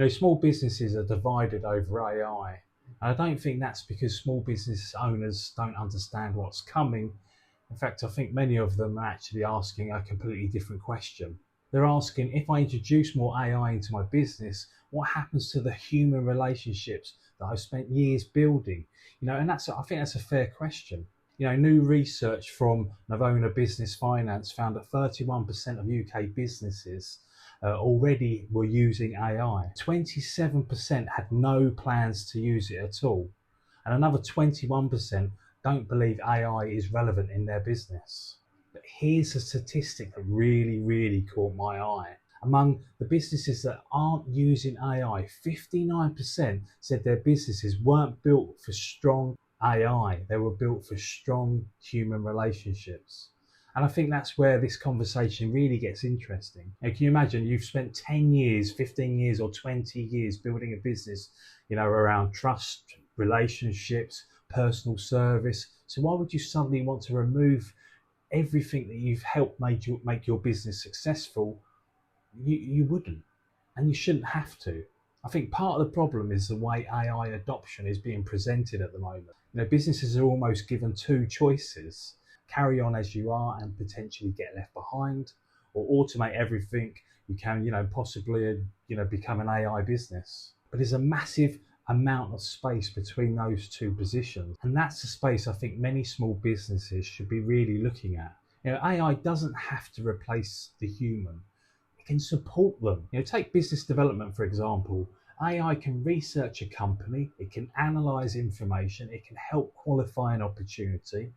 Small businesses are divided over AI. And I don't think that's because small business owners don't understand what's coming. In fact, I think many of them are actually asking a completely different question. They're asking, if I introduce more AI into my business, what happens to the human relationships that I've spent years building? And I think that's a fair question. New research from Novuna Business Finance found that 31% of UK businesses already were using AI. 27% had no plans to use it at all. And another 21% don't believe AI is relevant in their business. But here's a statistic that really caught my eye. Among the businesses that aren't using AI, 59% said their businesses weren't built for strong AI. They were built for strong human relationships. And I think that's where this conversation really gets interesting. Now, can you imagine you've spent 10 years, 15 years or 20 years building a business, around trust, relationships, personal service. So why would you suddenly want to remove everything that you've helped make your business successful? You wouldn't, and you shouldn't have to. I think part of the problem is the way AI adoption is being presented at the moment. Businesses are almost given two choices: carry on as you are and potentially get left behind, or automate everything you can, possibly, become an AI business. But there's a massive amount of space between those two positions, and that's the space I think many small businesses should be really looking at. AI doesn't have to replace the human. It can support them. Take business development, for example. AI can research a company, it can analyze information, it can help qualify an opportunity.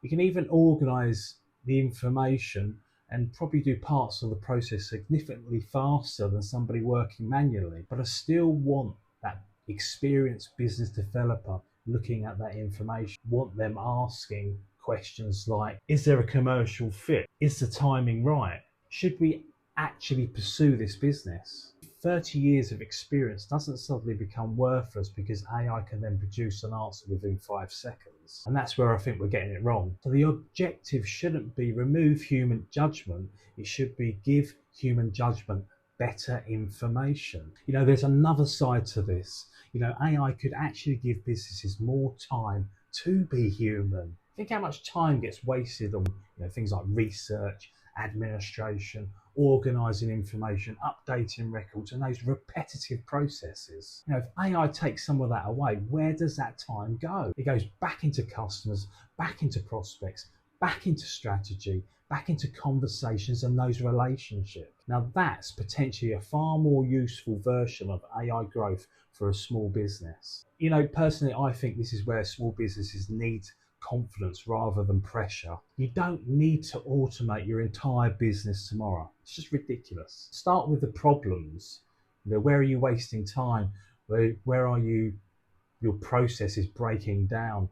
You can even organise the information and probably do parts of the process significantly faster than somebody working manually. But I still want that experienced business developer looking at that information, want them asking questions like, is there a commercial fit? Is the timing right? Should we actually pursue this business? 30 years of experience doesn't suddenly become worthless because AI can then produce an answer within 5 seconds. And that's where I think we're getting it wrong. So the objective shouldn't be remove human judgment. It should be give human judgment better information. There's another side to this. AI could actually give businesses more time to be human. Think how much time gets wasted on things like research, administration, organising information, updating records, and those repetitive processes. If AI takes some of that away, where does that time go? It goes back into customers, back into prospects, back into strategy, back into conversations and those relationships. Now that's potentially a far more useful version of AI growth for a small business. Personally, I think this is where small businesses need confidence rather than pressure. You don't need to automate your entire business tomorrow. It's just ridiculous. Start with the problems. Where are you wasting time? Where are your process is breaking down?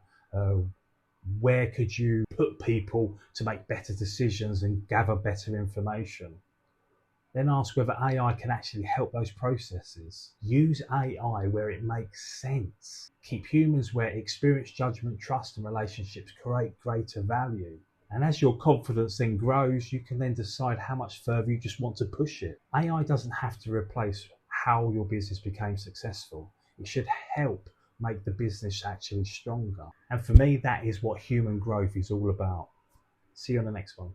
Where could you put people to make better decisions and gather better information? Then ask whether AI can actually help those processes. Use AI where it makes sense. Keep humans where experience, judgment, trust and relationships create greater value. And as your confidence then grows, you can then decide how much further you just want to push it. AI doesn't have to replace how your business became successful. It should help make the business actually stronger. And for me, that is what human growth is all about. See you on the next one.